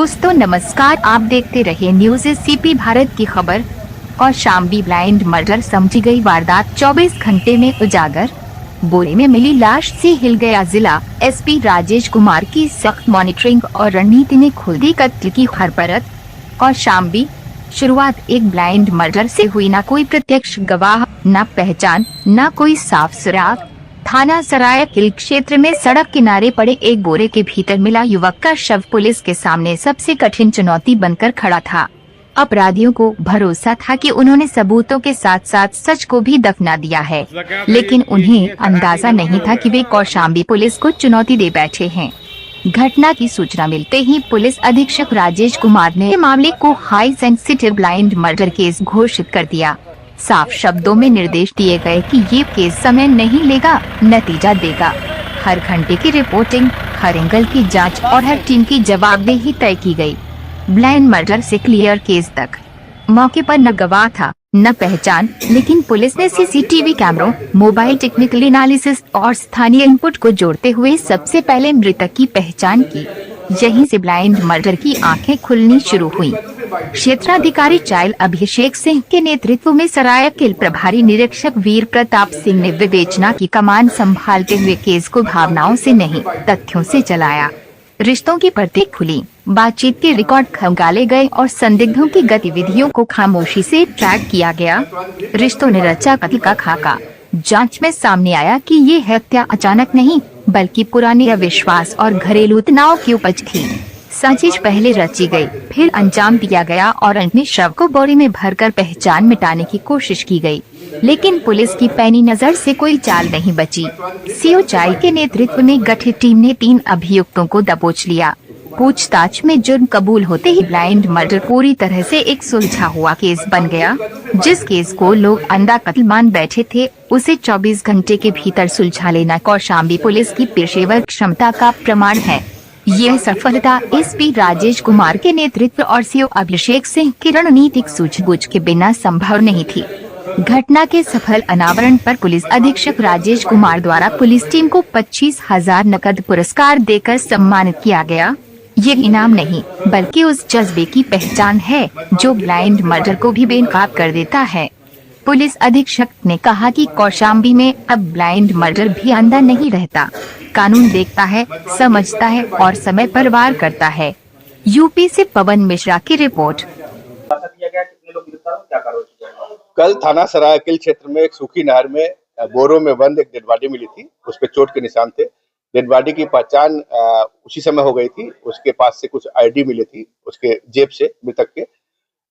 दोस्तों नमस्कार, आप देखते रहे न्यूज सीपी भारत की खबर। कौशाम्बी ब्लाइंड मर्डर समझी गई वारदात 24 घंटे में उजागर। बोरे में मिली लाश से हिल गया जिला। एसपी राजेश कुमार की सख्त मॉनिटरिंग और रणनीति ने खोल दी कत्ल की खरपरत। कौशाम्बी शुरुआत एक ब्लाइंड मर्डर से हुई, न कोई प्रत्यक्ष गवाह, न पहचान, न कोई साफ सुराग। थाना सरायकिल क्षेत्र में सड़क किनारे पड़े एक बोरे के भीतर मिला युवक का शव पुलिस के सामने सबसे कठिन चुनौती बनकर खड़ा था। अपराधियों को भरोसा था कि उन्होंने सबूतों के साथ साथ सच को भी दफना दिया है, लेकिन उन्हें अंदाजा नहीं था कि वे कौशाम्बी पुलिस को चुनौती दे बैठे हैं। घटना की सूचना मिलते ही पुलिस अधीक्षक राजेश कुमार ने मामले को high sensitive blind murder case घोषित कर दिया। साफ शब्दों में निर्देश दिए गए कि ये केस समय नहीं लेगा, नतीजा देगा। हर घंटे की रिपोर्टिंग, हर एंगल की जांच और हर टीम की जवाबदेही तय की गई। ब्लाइंड मर्डर से क्लियर केस तक। मौके पर न गवाह था, न पहचान, लेकिन पुलिस ने सीसीटीवी कैमरों, मोबाइल टेक्निकल एनालिसिस और स्थानीय इनपुट को जोड़ते हुए सबसे पहले मृतक की पहचान की। यहीं से ब्लाइंड मर्डर की आंखें खुलनी शुरू हुई। क्षेत्राधिकारी चाइल्ड अभिषेक सिंह के नेतृत्व में सरायकिल प्रभारी निरीक्षक वीर प्रताप सिंह ने विवेचना की कमान संभालते हुए केस को भावनाओं से नहीं, तथ्यों से चलाया। रिश्तों की परतें खुली, बातचीत के रिकॉर्ड खंगाले गए और संदिग्धों की गतिविधियों को खामोशी से ट्रैक किया गया। रिश्तों ने रचा कत्ल का खाका। जांच में सामने आया कि ये हत्या अचानक नहीं, बल्कि पुराने अविश्वास और घरेलू तनाव की उपज थी। साजिश पहले रची गई, फिर अंजाम दिया गया और अंत में शव को बोरे में भरकर पहचान मिटाने की कोशिश की गई, लेकिन पुलिस की पैनी नजर से कोई चाल नहीं बची। सीओ चाइल्ड के नेतृत्व में गठित टीम ने 3 अभियुक्तों को दबोच लिया। पूछताछ में जुर्म कबूल होते ही ब्लाइंड मर्डर पूरी तरह से एक सुलझा हुआ केस बन गया। जिस केस को लोग अंधा कत्ल मान बैठे थे, उसे 24 घंटे के भीतर सुलझा लेना कौशाम्बी पुलिस की पेशेवर क्षमता का प्रमाण है। यह सफलता एसपी राजेश कुमार के नेतृत्व और सीओ अभिषेक सिंह की रणनीतिक सूझबूझ के बिना संभव नहीं थी। घटना के सफल अनावरण पर पुलिस अधीक्षक राजेश कुमार द्वारा पुलिस टीम को 25,000 नकद पुरस्कार देकर सम्मानित किया गया। ये इनाम नहीं, बल्कि उस जज्बे की पहचान है जो ब्लाइंड मर्डर को भी बेनकाब कर देता है। पुलिस अधीक्षक ने कहा कि कौशाम्बी में अब ब्लाइंड मर्डर भी अंधा नहीं रहता। कानून देखता है, समझता है और समय पर वार करता है। यूपी से पवन मिश्रा की रिपोर्ट। कल थाना सरायकिल क्षेत्र में एक सूखी नहर में बोरों में बंद एक डेड बॉडी मिली थी। उस पे चोट के निशान थे। डेड बॉडी की पहचान उसी समय हो गई थी। उसके पास से कुछ आईडी मिली थी उसके जेब से, मृतक के।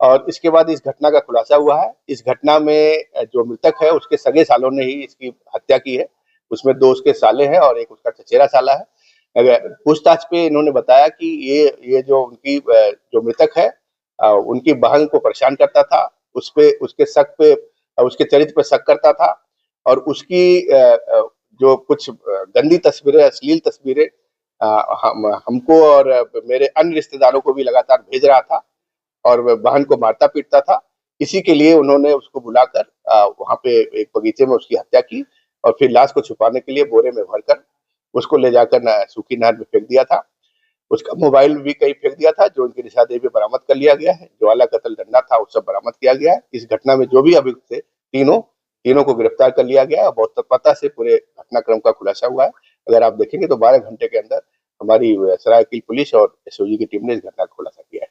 और इसके बाद इस घटना का खुलासा हुआ है। इस घटना में जो मृतक है उसके सगे सालों ने ही इसकी हत्या की है। उसमें 2 उसके साले हैं और एक उसका चचेरा साला है। पूछताछ पे इन्होंने बताया कि ये जो उनकी जो मृतक है उनकी बहन को परेशान करता था। उसके शक पे, उसके चरित्र पे शक करता था और उसकी जो कुछ गंदी तस्वीरें, अश्लील तस्वीरें हमको और मेरे अन्य रिश्तेदारों को भी लगातार भेज रहा था और बहन को मारता पीटता था। इसी के लिए उन्होंने उसको बुलाकर वहां पे एक बगीचे में उसकी हत्या की और फिर लाश को छुपाने के लिए बोरे में भरकर उसको ले जाकर सूखी नहर में फेंक दिया था। उसका मोबाइल भी कहीं फेंक दिया था, जो उनकी निशानदेही पे बरामद कर लिया गया है। जो आला कत्ल डंडा था वो सब बरामद किया गया है। इस घटना में जो भी अभियुक्त थे, तीनों को गिरफ्तार कर लिया गया है। बहुत तत्परता से पूरे घटनाक्रम का खुलासा हुआ है। अगर आप देखेंगे तो 12 घंटे के अंदर हमारी सरायकिल पुलिस और एसओजी की टीम ने इस घटना का खुलासा किया है।